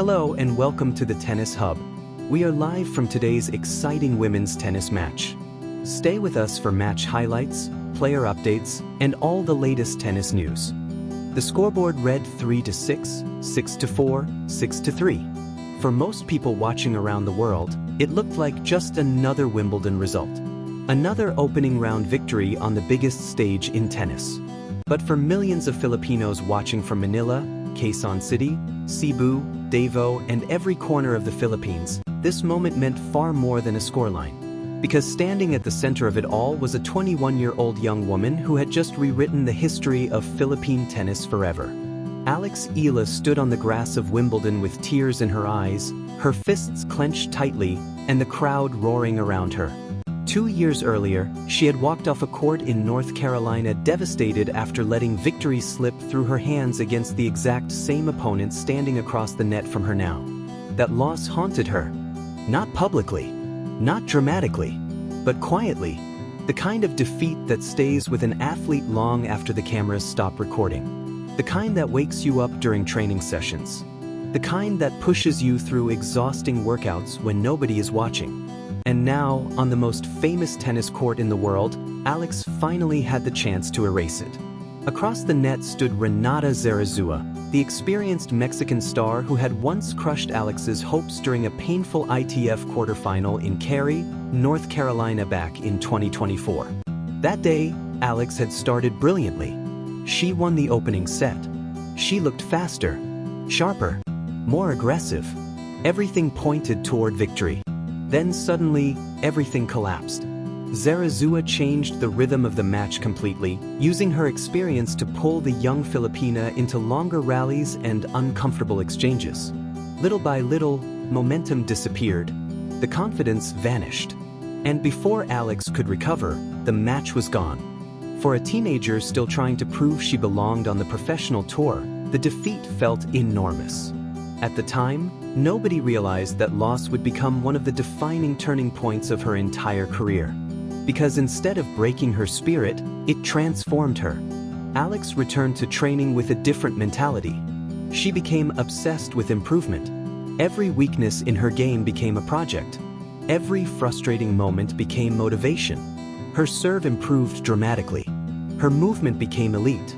Hello and welcome to the Tennis Hub. We are live from today's exciting women's tennis match. Stay with us for match highlights, player updates, and all the latest tennis news. The scoreboard read 3-6, 6-4, 6-3. For most people watching around the world, it looked like just another Wimbledon result. Another opening round victory on the biggest stage in tennis. But for millions of Filipinos watching from Manila, Quezon City, Cebu, Davao, and every corner of the Philippines, this moment meant far more than a scoreline. Because standing at the center of it all was a 21-year-old young woman who had just rewritten the history of Philippine tennis forever. Alex Eala stood on the grass of Wimbledon with tears in her eyes, her fists clenched tightly, and the crowd roaring around her. 2 years earlier, she had walked off a court in North Carolina devastated after letting victory slip through her hands against the exact same opponent standing across the net from her now. That loss haunted her. Not publicly, not dramatically, but quietly. The kind of defeat that stays with an athlete long after the cameras stop recording. The kind that wakes you up during training sessions. The kind that pushes you through exhausting workouts when nobody is watching. And now, on the most famous tennis court in the world, Alex finally had the chance to erase it. Across the net stood Renata Zarazua, the experienced Mexican star who had once crushed Alex's hopes during a painful ITF quarterfinal in Cary, North Carolina back in 2024. That day, Alex had started brilliantly. She won the opening set. She looked faster, sharper, more aggressive. Everything pointed toward victory. Then suddenly, everything collapsed. Zarazua changed the rhythm of the match completely, using her experience to pull the young Filipina into longer rallies and uncomfortable exchanges. Little by little, momentum disappeared. The confidence vanished. And before Alex could recover, the match was gone. For a teenager still trying to prove she belonged on the professional tour, the defeat felt enormous. At the time, nobody realized that loss would become one of the defining turning points of her entire career. Because instead of breaking her spirit, it transformed her. Alex returned to training with a different mentality. She became obsessed with improvement. Every weakness in her game became a project. Every frustrating moment became motivation. Her serve improved dramatically. Her movement became elite.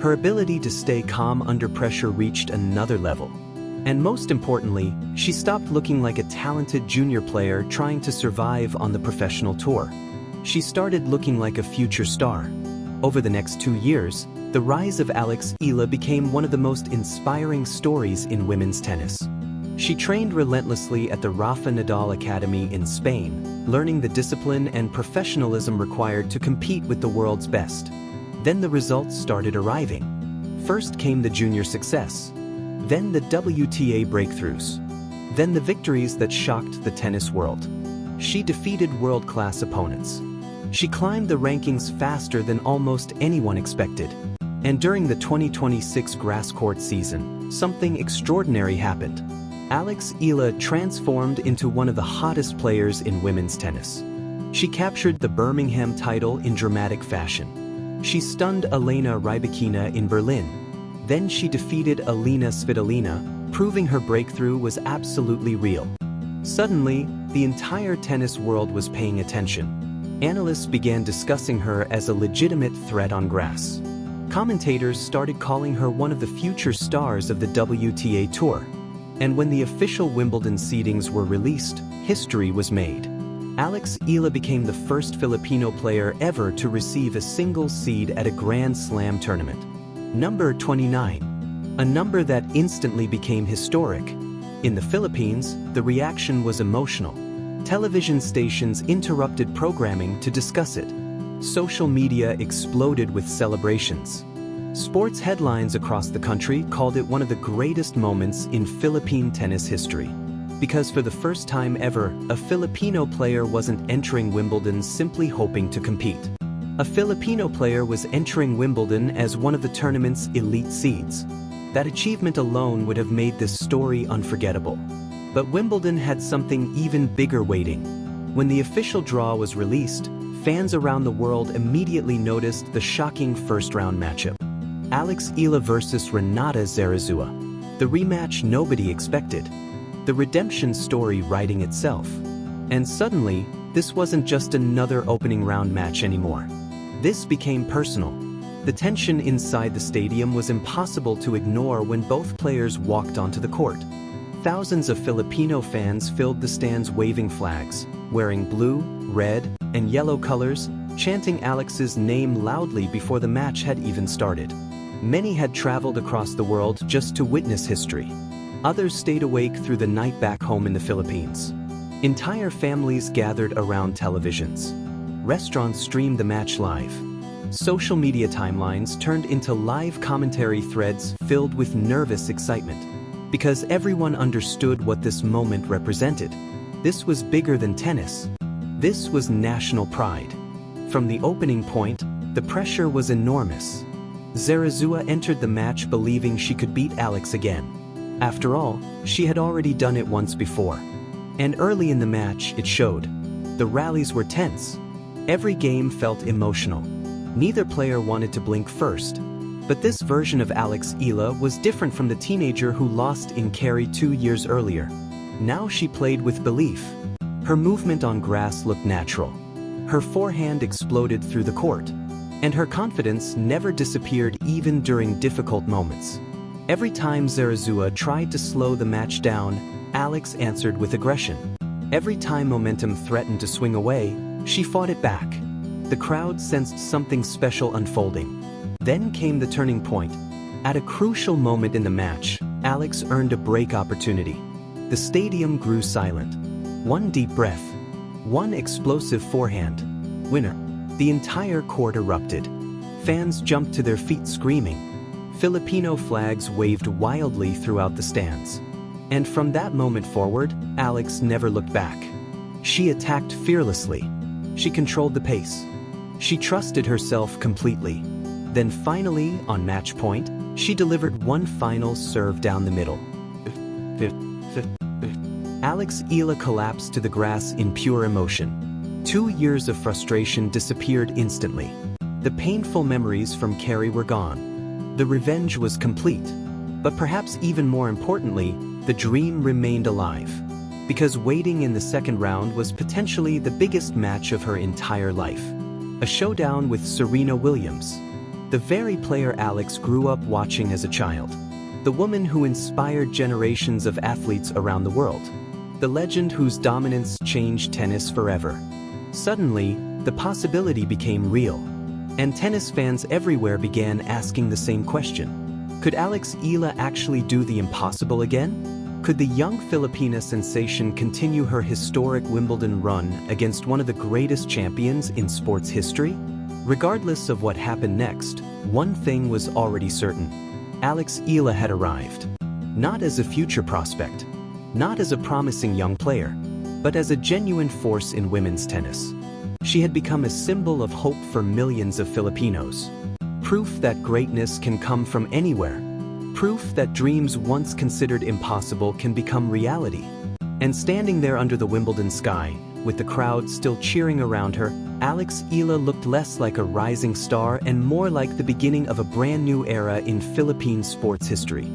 Her ability to stay calm under pressure reached another level. And most importantly, she stopped looking like a talented junior player trying to survive on the professional tour. She started looking like a future star. Over the next 2 years, the rise of Alex Eala became one of the most inspiring stories in women's tennis. She trained relentlessly at the Rafa Nadal Academy in Spain, learning the discipline and professionalism required to compete with the world's best. Then the results started arriving. First came the junior success. Then the WTA breakthroughs. Then the victories that shocked the tennis world. She defeated world-class opponents. She climbed the rankings faster than almost anyone expected. And during the 2026 grass court season, something extraordinary happened. Alex Eala transformed into one of the hottest players in women's tennis. She captured the Birmingham title in dramatic fashion. She stunned Elena Rybakina in Berlin. Then she defeated Alina Svitolina, proving her breakthrough was absolutely real. Suddenly, the entire tennis world was paying attention. Analysts began discussing her as a legitimate threat on grass. Commentators started calling her one of the future stars of the WTA Tour. And when the official Wimbledon seedings were released, history was made. Alex Eala became the first Filipino player ever to receive a single seed at a Grand Slam tournament. Number 29. A number that instantly became historic. In the Philippines, the reaction was emotional. Television stations interrupted programming to discuss it. Social media exploded with celebrations. Sports headlines across the country called it one of the greatest moments in Philippine tennis history. Because for the first time ever, a Filipino player wasn't entering Wimbledon simply hoping to compete. A Filipino player was entering Wimbledon as one of the tournament's elite seeds. That achievement alone would have made this story unforgettable. But Wimbledon had something even bigger waiting. When the official draw was released, fans around the world immediately noticed the shocking first-round matchup. Alex Eala versus Renata Zarazua. The rematch nobody expected. The redemption story writing itself. And suddenly, this wasn't just another opening round match anymore. This became personal. The tension inside the stadium was impossible to ignore when both players walked onto the court. Thousands of Filipino fans filled the stands waving flags, wearing blue, red, and yellow colors, chanting Alex's name loudly before the match had even started. Many had traveled across the world just to witness history. Others stayed awake through the night back home in the Philippines. Entire families gathered around televisions. Restaurants streamed the match live. Social media timelines turned into live commentary threads filled with nervous excitement. Because everyone understood what this moment represented. This was bigger than tennis. This was national pride. From the opening point, the pressure was enormous. Zarazua entered the match believing she could beat Alex again. After all, she had already done it once before. And early in the match, it showed. The rallies were tense. Every game felt emotional. Neither player wanted to blink first. But this version of Alex Eala was different from the teenager who lost in carry 2 years earlier. Now she played with belief. Her movement on grass looked natural. Her forehand exploded through the court. And her confidence never disappeared even during difficult moments. Every time Zarazua tried to slow the match down, Alex answered with aggression. Every time momentum threatened to swing away, she fought it back. The crowd sensed something special unfolding. Then came the turning point. At a crucial moment in the match, Alex earned a break opportunity. The stadium grew silent. One deep breath. One explosive forehand. Winner. The entire court erupted. Fans jumped to their feet screaming. Filipino flags waved wildly throughout the stands. And from that moment forward, Alex never looked back. She attacked fearlessly. She controlled the pace. She trusted herself completely. Then finally, on match point, she delivered one final serve down the middle. Alex Eala collapsed to the grass in pure emotion. 2 years of frustration disappeared instantly. The painful memories from carry were gone. The revenge was complete. But perhaps even more importantly, the dream remained alive. Because waiting in the second round was potentially the biggest match of her entire life. A showdown with Serena Williams. The very player Alex grew up watching as a child. The woman who inspired generations of athletes around the world. The legend whose dominance changed tennis forever. Suddenly, the possibility became real. And tennis fans everywhere began asking the same question. Could Alex Eala actually do the impossible again? Could the young Filipina sensation continue her historic Wimbledon run against one of the greatest champions in sports history? Regardless of what happened next, one thing was already certain. Alex Eala had arrived. Not as a future prospect, not as a promising young player, but as a genuine force in women's tennis. She had become a symbol of hope for millions of Filipinos. Proof that greatness can come from anywhere. Proof that dreams once considered impossible can become reality. And standing there under the Wimbledon sky, with the crowd still cheering around her, Alex Eala looked less like a rising star and more like the beginning of a brand new era in Philippine sports history.